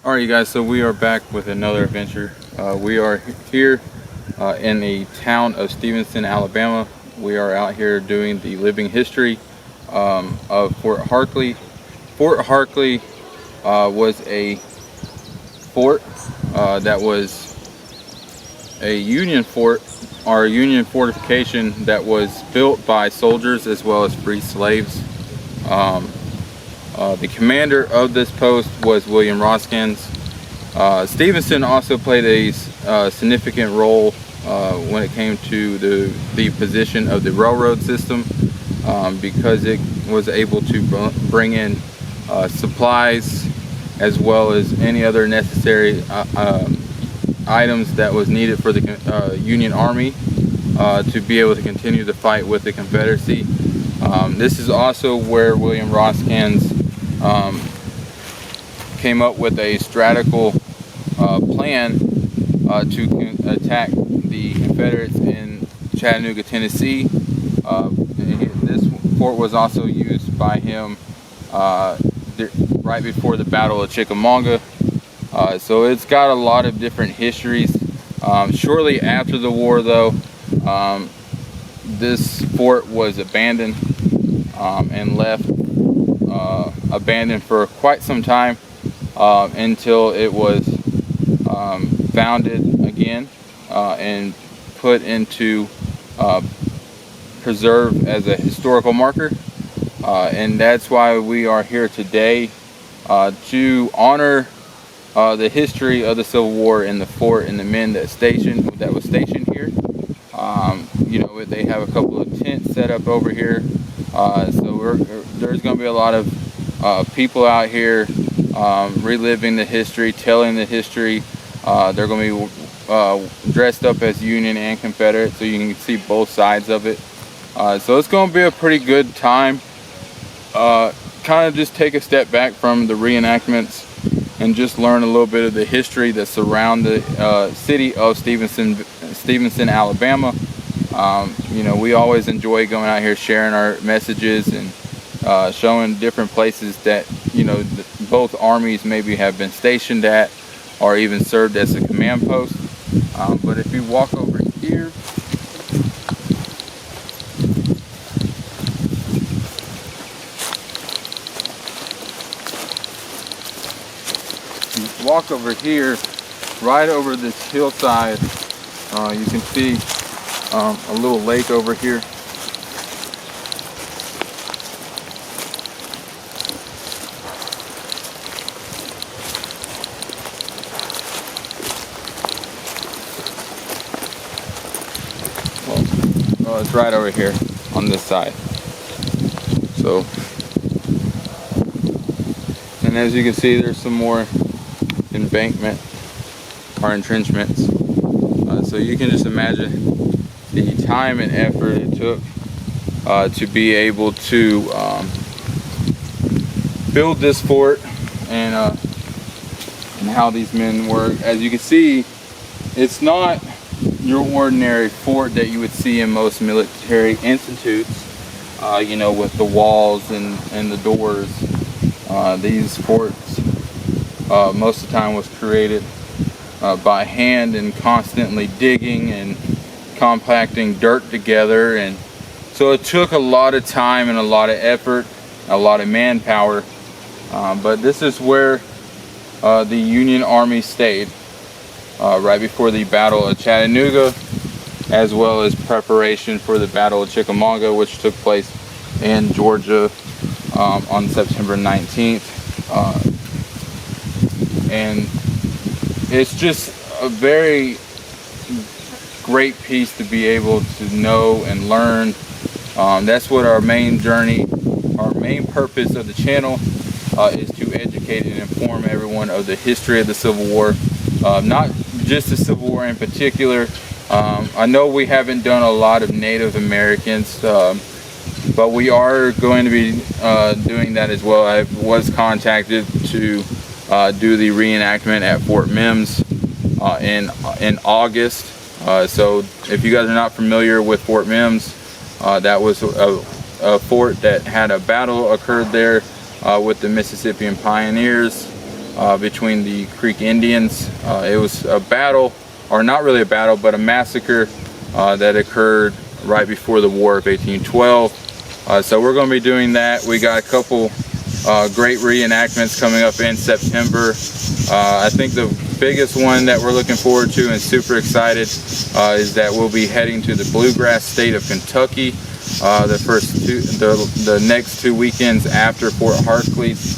Alright, you guys, so we are back with another adventure. We are here in the town of Stevenson, Alabama. We are out here doing the living history of Fort Harker. Fort Harker was a fort that was a Union fort, or a Union fortification that was built by soldiers as well as free slaves. The commander of this post was William Roskins. Stevenson also played a significant role when it came to the position of the railroad system, because it was able to bring in supplies as well as any other necessary items that was needed for the Union Army to be able to continue the fight with the Confederacy. This is also where William Roskins came up with a strategical plan to attack the Confederates in Chattanooga, Tennessee. This fort was also used by him right before the Battle of Chickamauga. So it's got a lot of different histories. Shortly after the war, though, this fort was abandoned and left abandoned for quite some time until it was founded again and put into preserve as a historical marker, and that's why we are here today to honor the history of the Civil War in the fort and the men that was stationed here. You know, they have a couple of tents set up over here, so there's going to be a lot of people out here reliving the history, telling the history. They're going to be dressed up as Union and Confederate, so you can see both sides of it. So it's going to be a pretty good time. Kind of just take a step back from the reenactments and just learn a little bit of the history that surround the city of Stevenson, Alabama. You know, we always enjoy going out here sharing our messages and showing different places that, you know, both armies maybe have been stationed at or even served as a command post. But if you walk over here, right over this hillside, you can see a little lake over here. It's right over here on this side. So, and as you can see, there's some more embankment or entrenchments. So you can just imagine the time and effort it took to be able to build this fort, and how these men work. As you can see, it's not your ordinary fort that you would see in most military institutes, you know, with the walls and the doors. These forts most of the time was created by hand and constantly digging and compacting dirt together, and so it took a lot of time and a lot of effort, a lot of manpower, but this is where the Union Army stayed right before the Battle of Chattanooga, as well as preparation for the Battle of Chickamauga, which took place in Georgia on September 19th. And it's just a very great piece to be able to know and learn. That's what our main journey, our main purpose of the channel is, to educate and inform everyone of the history of the Civil War. Not just the Civil War in particular. I know we haven't done a lot of Native Americans, but we are going to be doing that as well. I was contacted to do the reenactment at Fort Mims in August. So if you guys are not familiar with Fort Mims, that was a fort that had a battle occurred there with the Mississippian pioneers. between the Creek Indians. It was a battle, or not really a battle, but a massacre that occurred right before the War of 1812. So we're going to be doing that. We got a couple great reenactments coming up in September. I think the biggest one that we're looking forward to and super excited is that we'll be heading to the bluegrass state of Kentucky the next 2 weekends after Fort Harker's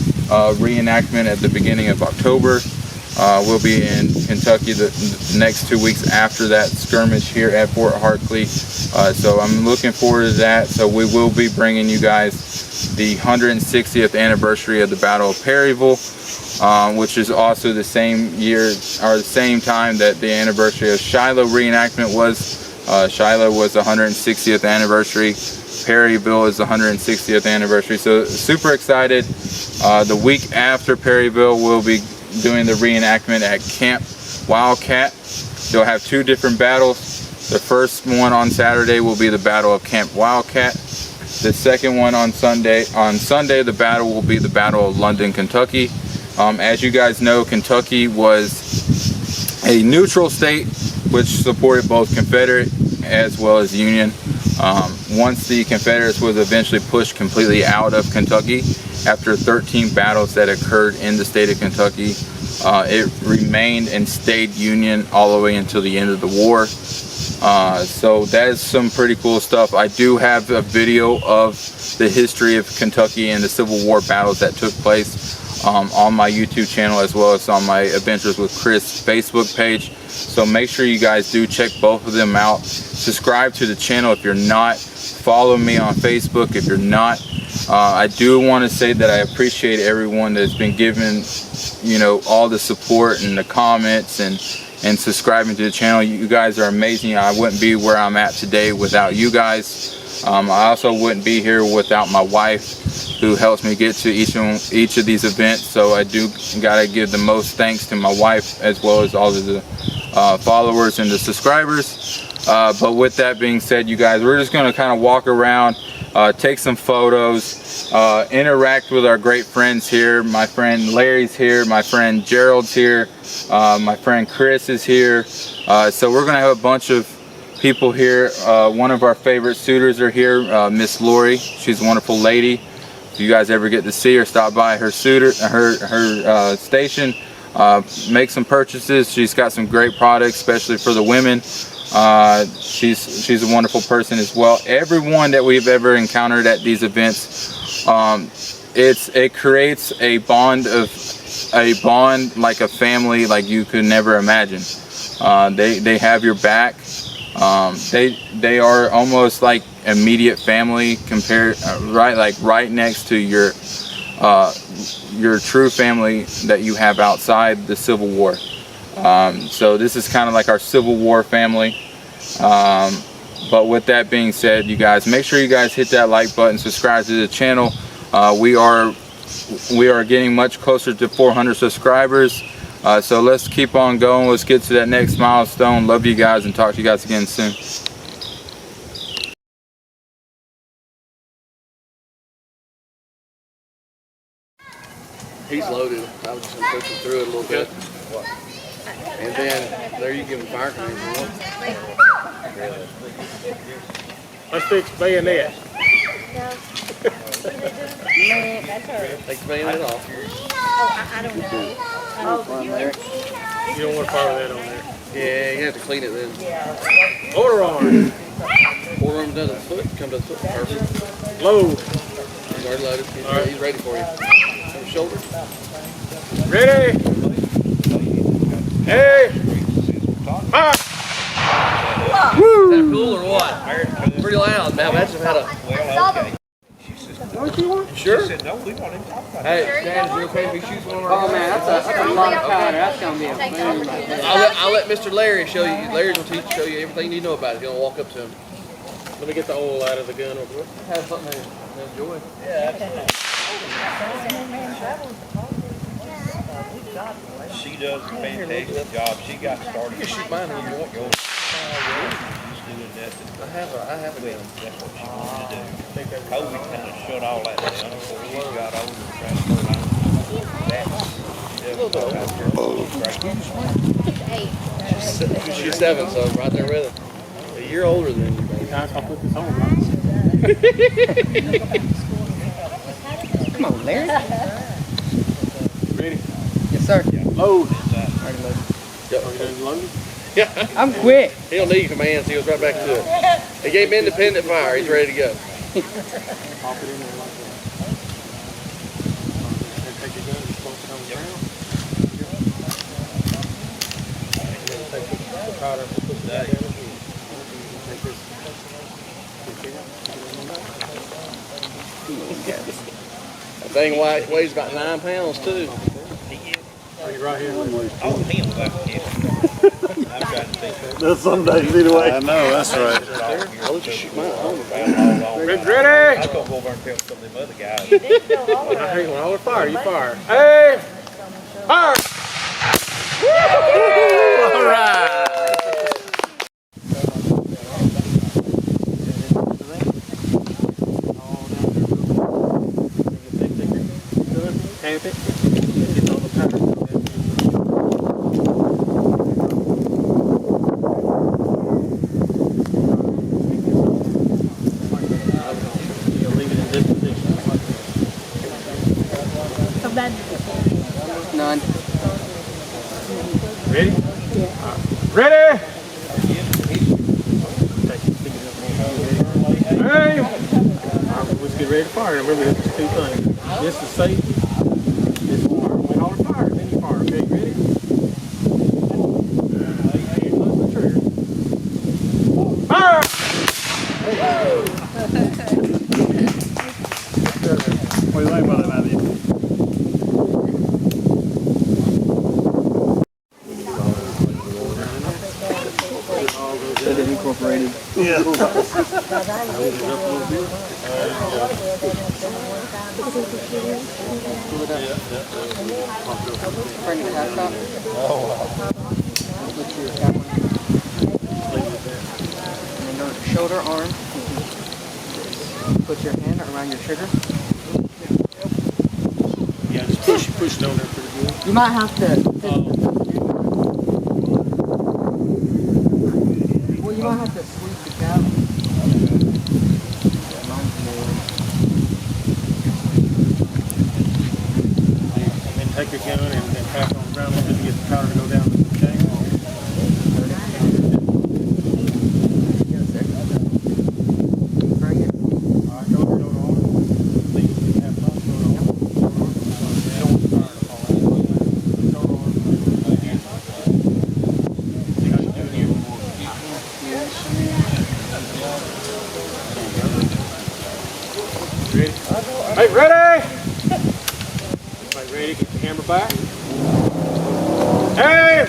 reenactment at the beginning of October. We'll be in Kentucky the next 2 weeks after that skirmish here at Fort Harker. So I'm looking forward to that. So we will be bringing you guys the 160th anniversary of the Battle of Perryville, which is also the same year or the same time that the anniversary of Shiloh reenactment was. Shiloh was the 160th anniversary. Perryville is the 160th anniversary. So super excited. The week after Perryville, we'll be doing the reenactment at Camp Wildcat. They'll have 2 different battles. The first one on Saturday will be the Battle of Camp Wildcat. The second one on Sunday, the battle will be the Battle of London, Kentucky. As you guys know, Kentucky was a neutral state which supported both Confederate as well as Union. Once the Confederates was eventually pushed completely out of Kentucky, after 13 battles that occurred in the state of Kentucky, it remained and stayed Union all the way until the end of the war. So that is some pretty cool stuff. I do have a video of the history of Kentucky and the Civil War battles that took place on my YouTube channel, as well as on my Adventures with Chris Facebook page. So make sure you guys do check both of them out. Subscribe to the channel if you're not. Follow me on Facebook if you're not. I do want to say that I appreciate everyone that's been giving, you know, all the support and the comments and subscribing to the channel. You guys are amazing. I wouldn't be where I'm at today without you guys. I also wouldn't be here without my wife, who helps me get to each of these events. So I do gotta give the most thanks to my wife, as well as all of the followers and the subscribers. But with that being said, you guys, we're just gonna kind of walk around, take some photos, interact with our great friends here. My friend Larry's here, my friend Gerald's here, my friend Chris is here. So we're gonna have a bunch of people here. One of our favorite suitors are here, Miss Lori. She's a wonderful lady. If you guys ever get to see her, stop by her station, make some purchases. She's got some great products, especially for the women. She's a wonderful person as well. Everyone that we've ever encountered at these events, it creates a bond like a family like you could never imagine. They have your back. They are almost like immediate family compared right next to your true family that you have outside the Civil War. So this is kind of like our Civil War family. But with that being said, you guys, make sure you guys hit that like button, subscribe to the channel. We are getting much closer to 400 subscribers. So let's keep on going. Let's get to that next milestone. Love you guys and talk to you guys again soon. He's loaded. I was just going to push him through it a little bit. And then there you give him fire command. Let's fix bayonet. Man, that's her. Take the bayonet off. Oh, I don't know. Oh, You don't want to follow that on there. Yeah, you have to clean it then. Order on. Pour him down to the foot. Come to the foot. Perfect. Load. He's already loaded. He's ready for you. On the shoulder. Ready? Hey! Fire! Is that cool or what? Pretty loud. Now imagine if I had a... Sure? Hey, Dad, is it okay if we shoot one of our... Oh man, that's a lot of powder. That's gonna be a boom right there. I'll let Mr. Larry show you. Larry will show you everything you need to know about it. You're gonna walk up to him. Let me get the oil out of the gun real quick. Have something to enjoy. She does a fantastic job. She got started. You can shoot mine if you want. I have a gun. That's what she wanted to do. COVID kind of shut all that down. Before she got older and transferred on. She's 7, so right there with her. A year older than you, baby. I'll put this on. Come on, Larry. Ready? Yes, sir. Load. Already loaded. Yep. Are you done loading? Yeah. I'm quick. He don't need commands. He goes right back to it. He gave him independent fire. He's ready to go. Pop it in there like that. And take your gun and close it on the ground. And then take the powder and put it down again. Take this. That thing weighs about 9 pounds too. Bring it right here. Oh, him about him. I'm trying to think. That's some days either way. I know, that's right. I'll let you shoot mine. Ready? I was gonna go over and tell some of them other guys. When I hold fire, you fire. Hey! Fire! All right. Tamp it. Get all the powder. You'll leave it in this position. How bad? None. Ready? Ready? Hey! Let's get ready to fire. Remember, that's two things. This is safety. This is fire. When all the fire, then you fire. Okay, ready? Close the trigger. Fire! What do you think about that, Matthew? That is incorporated. Yeah. Pull it up. Bring it to half top. Put your cap on. And then go to shoulder, arm. Put your hand around your trigger. Yeah, just push it on there pretty good. You might have to. Well, you might have to sweep the cap. And then take your gun and pack it on the ground a little bit to get the powder to go down the chain. Bring it. All right, go on. Leave it half top, go on. Don't want the fire to fall out. Go on. See how you do it here. Ready? Hey, ready? Everybody ready? Get the camera back. Hey!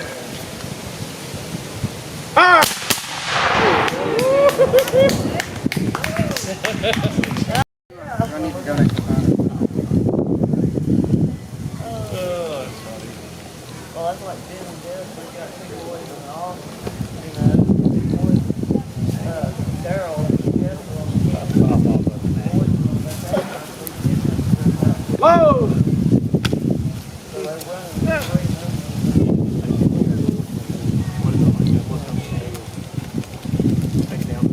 Fire! I need to go next time. Well, that's like Ben and Jeff. We got 2 boys in the office. Daryl and Jeff were on the Load! so they run 3 Take it down.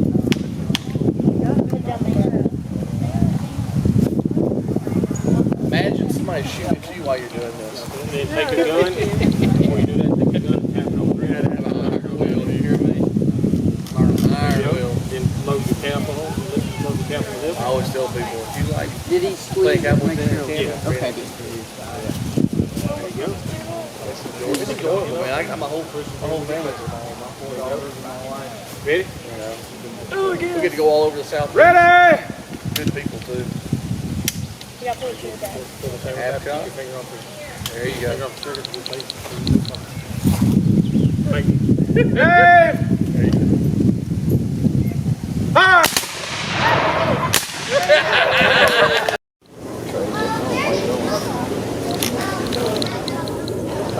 Imagine somebody shooting at you while you're doing this. And then take a gun. Before you do that, take a gun and tap it on the ground. Have an iron wheel, do you hear me? Iron wheel. Then load your cap on. Load the cap on the I always tell people, if you like, Did he squeeze Think I it to would make think, sure? yeah. Okay. There you go. it's enjoyable. Man, I got my whole family. My 4 daughters and my wife. Ready? We get to go all over the South. Ready! Good people too. You got to put it in that. Pull the finger Half back, shot. put your finger off the There you finger go. off the trigger to the face. Thank you. Hey! There you go. Fire!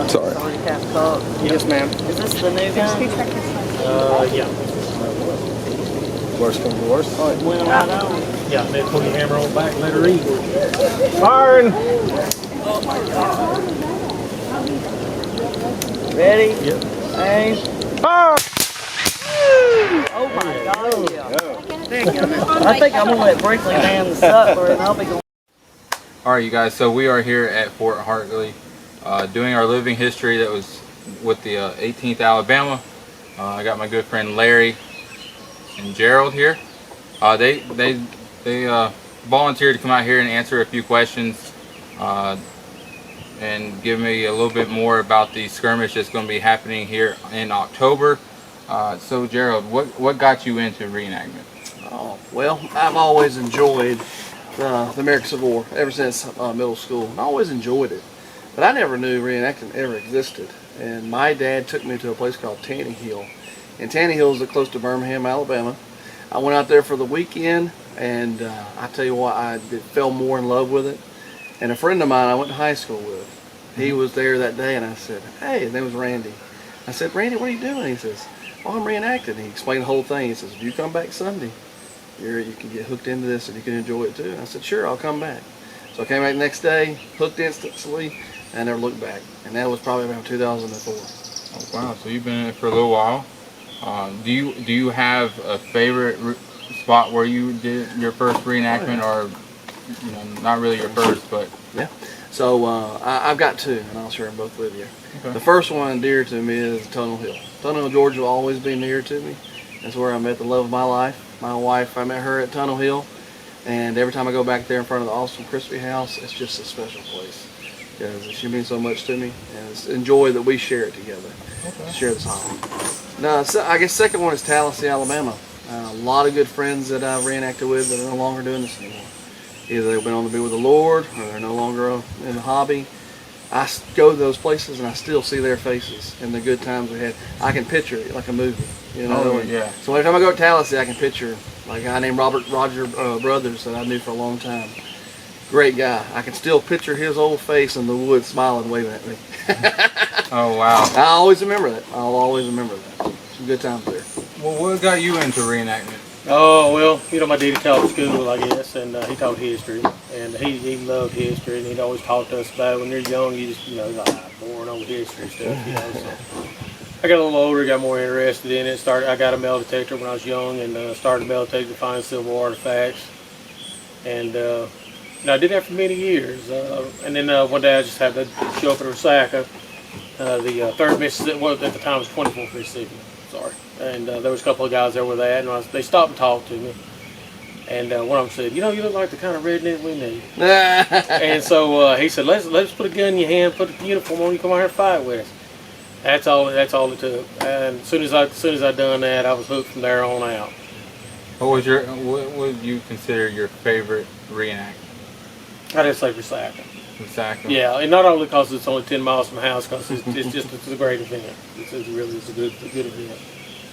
Sorry. Already capped up. Yes, ma'am. Is this the new gun? Yeah. Worst comes to worst. Oh, it went right on. Yeah, then pull your hammer on back and let her read. Firing! Ready? Yep. Aim. Fire! Oh my God, yeah. I think I'm gonna let Brinkley man the supper and I'll be going. All right, you guys. So we are here at Fort Harker, doing our living history that was with the 18th Alabama. I got my good friend Larry and Gerald here. They volunteered to come out here and answer a few questions and give me a little bit more about the skirmish that's going to be happening here in October. So Gerald, what got you into reenactment? Oh, well, I've always enjoyed the American Civil War ever since middle school. I always enjoyed it, but I never knew reenactment ever existed. And my dad took me to a place called Tanny Hill, and Tanny Hill is close to Birmingham, Alabama. I went out there for the weekend, and I tell you what, I fell more in love with it. And a friend of mine I went to high school with, he was there that day, and I said, "Hey," his name was Randy. I said, "Randy, what are you doing?" He says, "Oh, I'm reenacting." He explained the whole thing. He says, "If you come back Sunday, you can get hooked into this and you can enjoy it too." And I said, "Sure, I'll come back." So I came back the next day, hooked instantly, and I never looked back. And that was probably around 2004. Oh, wow, so you've been in it for a little while. Do you have a favorite spot where you did your first reenactment, or not really your first, but yeah? So I've got two, and I'll share them both with you. Okay. The first one dear to me is Tunnel Hill. Tunnel Hill, Georgia will always be near to me. That's where I met the love of my life. My wife, I met her at Tunnel Hill, and every time I go back there in front of the Austin Crispy House, it's just a special place because she means so much to me, and it's a joy that we share it together. Okay. Share this hobby. Now, so I guess second one is Tallahassee, Alabama. A lot of good friends that I've reenacted with that are no longer doing this anymore. Either they've been on to be with the Lord, or they're no longer in the hobby. I go to those places and I still see their faces and the good times we had. I can picture it like a movie, you know. Oh, yeah. So every time I go to Tallahassee, I can picture like a guy named Roger Brothers that I knew for a long time. Great guy. I can still picture his old face in the woods, smiling, waving at me. Oh wow! I always remember that. I'll always remember that. Some good times there. Well, what got you into reenactment? Oh, well, my daddy taught school, I guess, and he taught history, and he loved history, and he'd always talk to us about it. When you're young, you just, you're like, boring old history stuff, so. I got a little older, got more interested in it. I got a metal detector when I was young, and started a metal detector to find Civil War artifacts, and I did that for many years, and then one day I just had to show up at Resaca, the 3rd Mississippi, well, at the time it was 24th Mississippi, sorry. And there was a couple of guys there with that, and they stopped and talked to me. And one of them said, "You look like the kind of redneck we need." And so he said, "Let's put a gun in your hand, put the uniform on, you come out here and fight with us." That's all it took. And as soon as I done that, I was hooked from there on out. What would you consider your favorite reenactment? I didn't say Resaca. Resaca. Yeah, and not only because it's only 10 miles from my house, because it's a great event. It's a good event.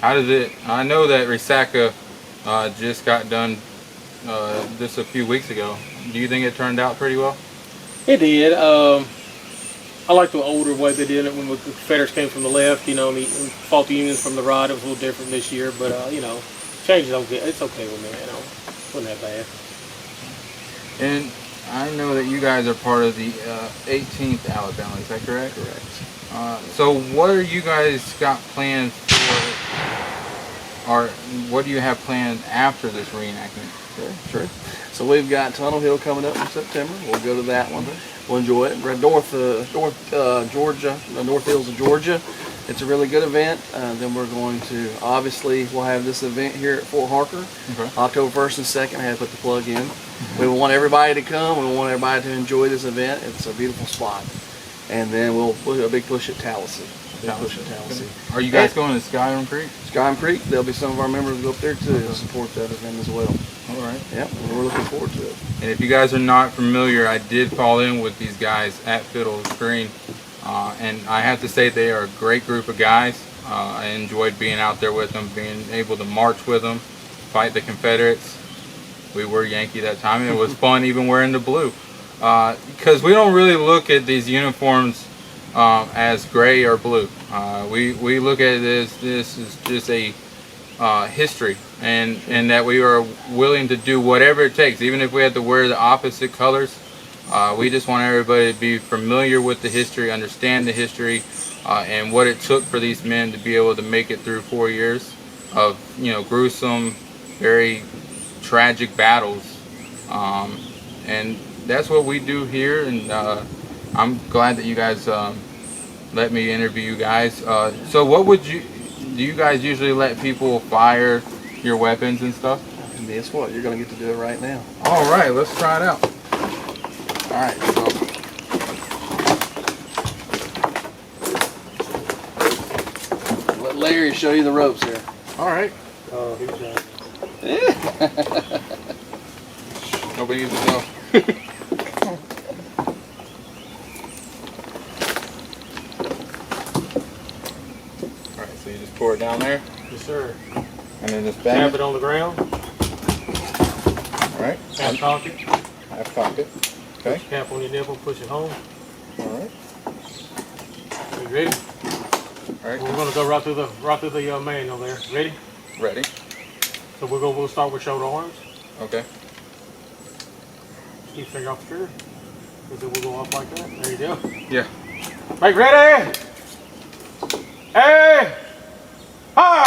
How did it? I know that Resaca just got done just a few weeks ago. Do you think it turned out pretty well? It did. I like the older way they did it when the Confederates came from the left, and we fought the Unions from the right. It was a little different this year, but change is okay. It's okay with me. It wasn't that bad. And I know that you guys are part of the 18th Alabama. Is that correct? Correct. So what are you guys got planned for, or what do you have planned after this reenactment? Sure. So we've got Tunnel Hill coming up in September. We'll go to that one. We'll enjoy it. We're at North Georgia, the North Hills of Georgia. It's a really good event. Then we're going to, obviously, we'll have this event here at Fort Harker, okay. October 1st and 2nd. I had to put the plug in. We want everybody to come. We want everybody to enjoy this event. It's a beautiful spot. And then we'll put a big push at Tallahassee. Are you guys going to Skyrim Creek? Skyrim Creek. There'll be some of our members go up there too to support that event as well. All right. Yep, we're looking forward to it. And if you guys are not familiar, I did fall in with these guys at Fiddle's Green. And I have to say they are a great group of guys. I enjoyed being out there with them, being able to march with them, fight the Confederates. We were Yankee that time, and it was fun even wearing the blue. Because we don't really look at these uniforms as gray or blue. We look at it as this is just a history, and that we are willing to do whatever it takes, even if we have to wear the opposite colors. We just want everybody to be familiar with the history, understand the history, and what it took for these men to be able to make it through 4 years of, you know, gruesome, very tragic battles. And that's what we do here, and I'm glad that you guys let me interview you guys. So what would do you guys usually let people fire your weapons and stuff? And guess what? You're going to get to do it right now. All right, let's try it out. All right, so Let Larry show you the ropes here. all right. Oh, he's Nobody needs to know. All right, so you just pour it down there, yes, sir. and then just bang Tap it. it on the ground. All right. Half cock it. Half cock it. Okay. Cap on your nipple. Push it home. All right. You ready? All right. We're gonna go right through the manual there. Ready? Ready. So we'll start with shoulder arms. Okay. Keep finger off the trigger. And then we'll go off like that. There you go. Yeah. Make ready. Hey! Fire!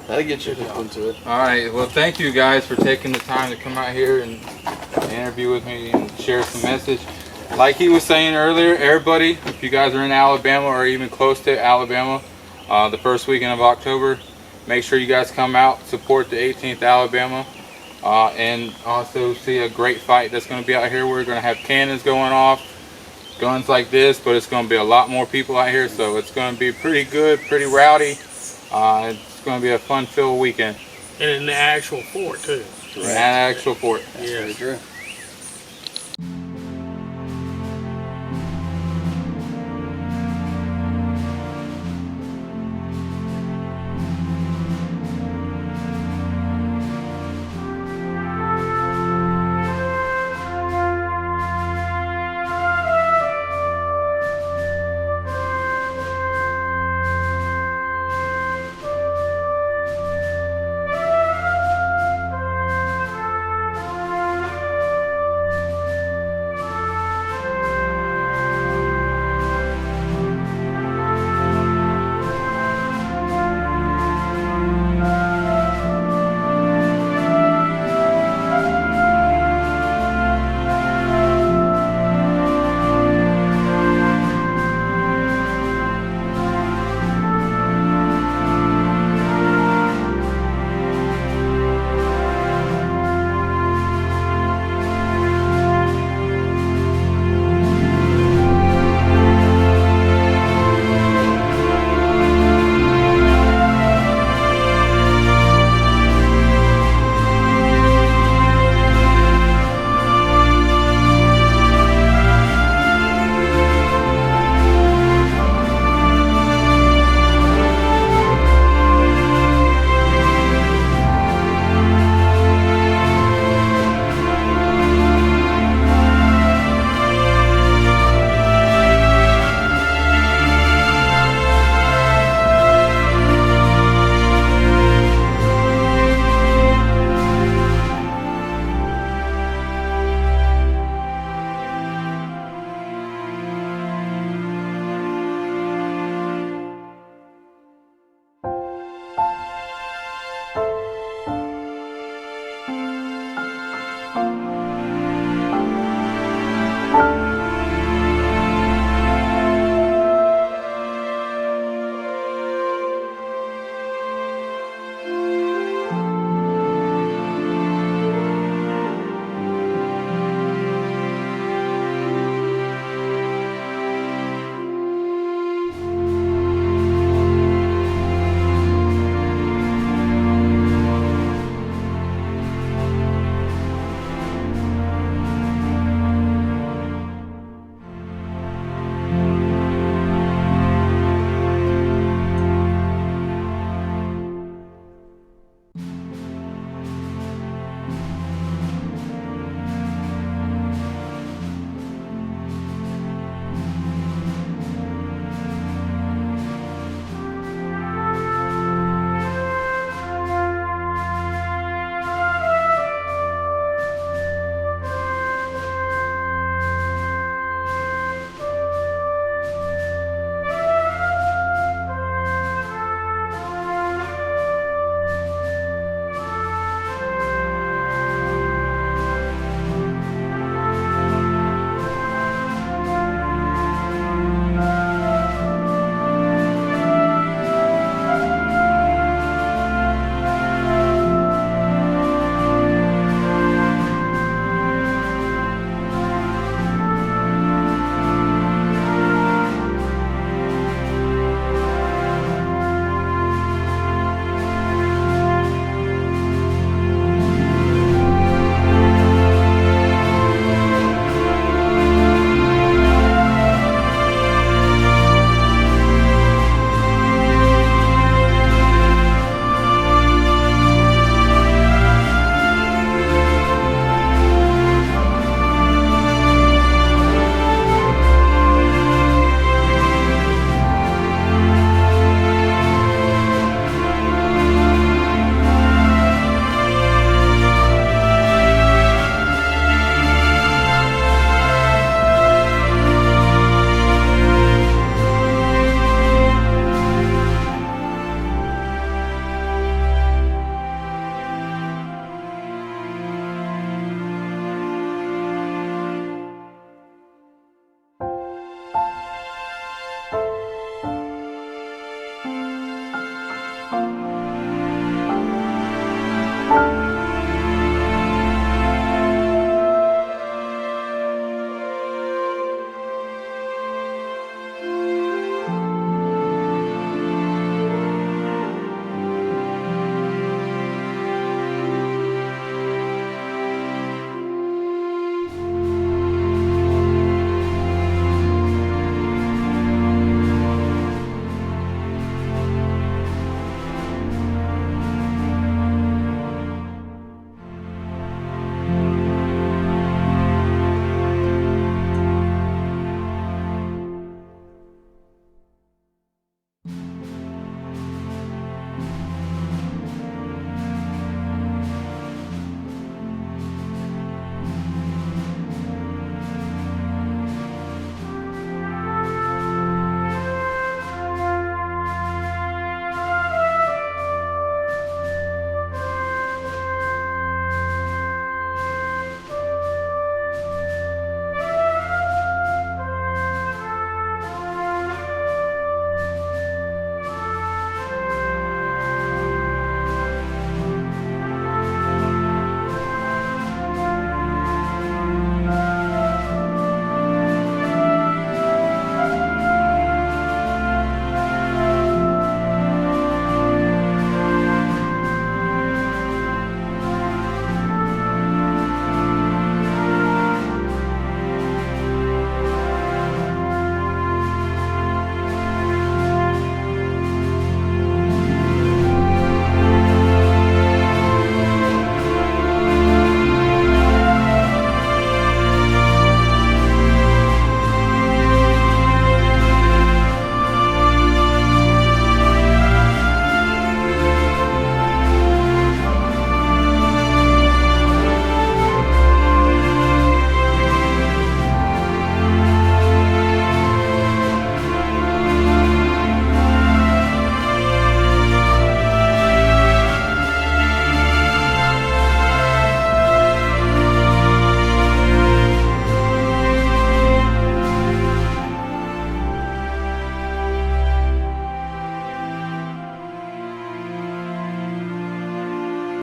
That'll get you into it. All right. Well, thank you guys for taking the time to come out here and interview with me and share some message. Like he was saying earlier, everybody, if you guys are in Alabama or even close to Alabama, the first weekend of October, make sure you guys come out, support the 18th Alabama, and also see a great fight that's going to be out here. We're going to have cannons going off, guns like this, but it's going to be a lot more people out here, so it's going to be pretty good, pretty rowdy. It's going to be a fun-filled weekend. And in the actual fort too. In that actual fort. Yeah. True.